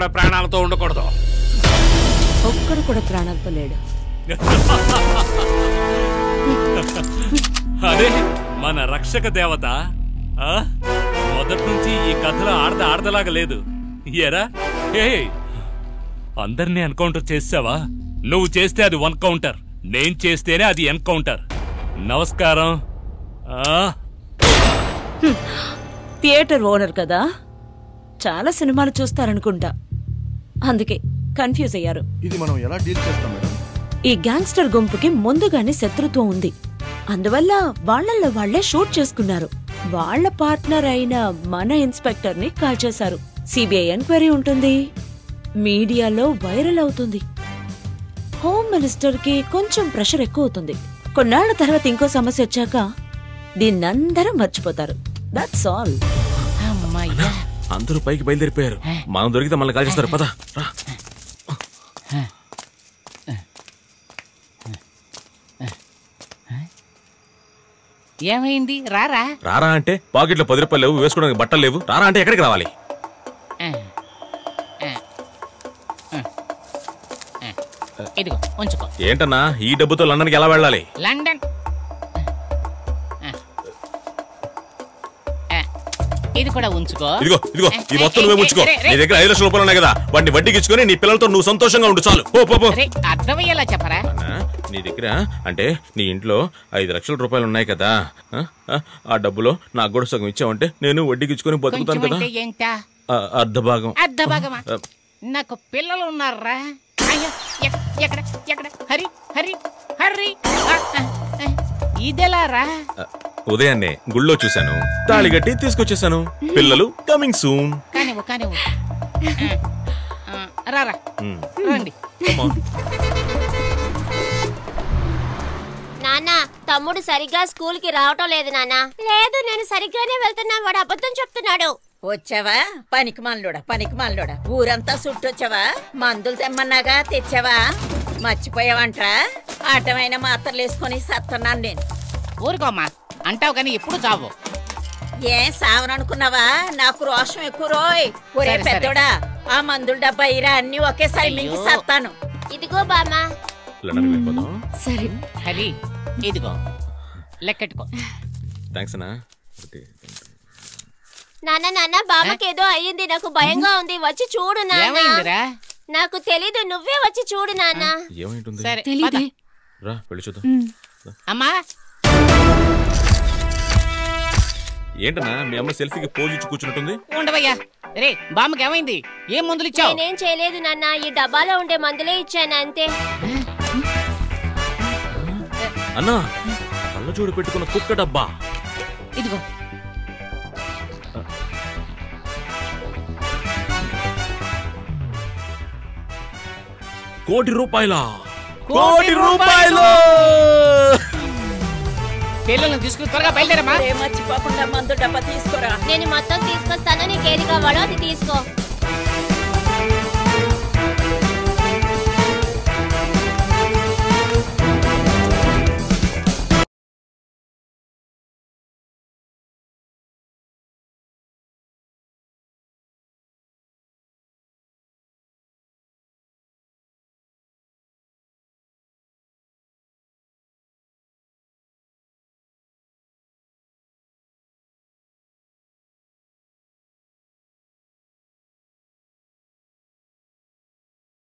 కూడా ప్రాణాలతో ఉండకూడదు. ఒక్కడు కూడా ప్రాణాలతో లేడు. అదే మన రక్షక దేవత మొదటి నుంచి ఈ కథలో ఆడదలాగా లేదు. ఎరా అందరినీ ఎన్కౌంటర్ చేసావా? నువ్వు చేస్తే అది 1 కౌంటర్, నేను చేస్తేనే అది ఎన్కౌంటర్. నమస్కారం. థియేటర్ ఓనర్ కదా, చాలా సినిమాలు చూస్తారనుకుంటా, అందుకే కన్ఫ్యూజ్ అయ్యారు. ఇది మనం ఎలా డీల్ చేస్తాం మేడం? ఈ గ్యాంగ్స్టర్ గుంపుకి ముందుగానే శత్రుత్వం ఉంది, అందువల్ల వాళ్లలో వాళ్లే షూట్ చేసుకున్నారు. వాళ్ల పార్ట్నర్ అయిన మన ఇన్స్పెక్టర్ ని కాల్ చేశారు. సిబిఐ ఎంక్వైరీ ఉంటుంది, మీడియాలో వైరల్ అవుతుంది. హోమ్ మినిస్టర్ కి కొంచెం ప్రెషర్ ఎక్కువ అవుతుంది. కొన్నాళ్ల తర్వాత ఇంకో సమస్య వచ్చాక దీన్నందరూ మర్చిపోతారు. That's all. అందరూ పైకి బయలుదేరిపోయారు. మనం దొరికితే మళ్ళీ కాల్ చేస్తారు. పద. ఏమైంది? రారా రారా అంటే పాకెట్లో 10 రూపాయలు లేవు, వేసుకోవడానికి బట్టలు లేవు. రారా అంటే ఎక్కడికి రావాలి? ఇదిగో ఉంచుకో. ఏంటన్నా ఈ డబ్బుతో లండన్కి ఎలా వెళ్ళాలి? లండన్ ఇది కూడా ఉంచుకో. ఇదిగో ఇదిగో ఈ మొత్తం నువ్వే ఉంచుకో. నీ దగ్గర 5 లక్షల రూపాయలు ఉన్నాయి కదా, వాటిని వడ్డీకి ఇచ్చుకొని నీ పిల్లలతో నువ్వు సంతోషంగా ఉండు చాలు. అర్థమయ్యేలా చెప్పరా? నీ దగ్గర అంటే నీ ఇంట్లో 5 లక్షల రూపాయలు ఉన్నాయి కదా, ఆ డబ్బులో నాకు కూడా సగం ఇచ్చావంటే నేను వడ్డీకి ఇచ్చుకొని బతుకుతాను కదా. అర్ధ భాగమా? నాకు పిల్లలు ఉన్నారా? ఎక్కడ ఎక్కడ? హరి హరి హరి ఇదెలారా? ఉదయాన్నే గుళ్ళో చూశాను, తాళి కట్టి తీసుకొచ్చేసాను. పిల్లలు కమింగ్ సూన్. కానివ్వు రారా రండి. నాన్న, తమ్ముడు సరిగ్గా స్కూల్ కి రావటం లేదు నాన్న. లేదు, నేను సరిగ్గానే వెళ్తున్నా, వాడు అబద్ధం చెప్తున్నాడు. వచ్చావా పనికిమాలోడా? ఊరంతా చుట్టొచ్చావా? మందులు తెమ్మన్నాగా తెచ్చావా? మర్చిపోయావంట్రా? ఆటమైన మాత్రలు వేసుకొని సత్తన్నాను నేను. ఊరుకోమ్మా, అంటావు కానీ ఎప్పుడు చావు. ఏం సావననుకున్నావా? నాకు రోషం ఎక్కువ రోయ్. ఒరే పెద్దోడా, ఆ మందుల డబ్బా ఇరా అన్ని ఒకేసారి మింగి సత్తాను. ఇదిగో బామ్మా. సరే హరి ఇదిగో లెక్కెట్టుకో. నాన్న బామ్మకేదో అయ్యింది, నాకు భయంగా ఉంది, వచ్చి చూడు నాన్న. నాకు తెలీదు, నువ్వే వచ్చి చూడు నాన్న. అమ్మా ఏంటన్నా మీ అమ్మ సెల్ఫీకి పోజ్ ఇచ్చి కూర్చున్నట్టుంది? ఉండవయ్యా. రే బామ్మకి ఏమైంది? ఏం మందులు ఇచ్చావు? నేనేం చేయలేదు నాన్న, ఈ డబ్బాలో ఉండే మందులే ఇచ్చాను అంతే. అన్నా కళ్ళజోడు పెట్టుకున్న కుక్క డబ్బా ఇదిగో. ₹1 కోటి. పిల్లల్ని తీసుకుని త్వరగా బయలుదేరమ్మా. మర్చిపోకుండా మందు డబ్బా తీసుకోరా. నేను మొత్తం తీసుకొస్తాను, నీకేది కావాలో అది తీసుకో.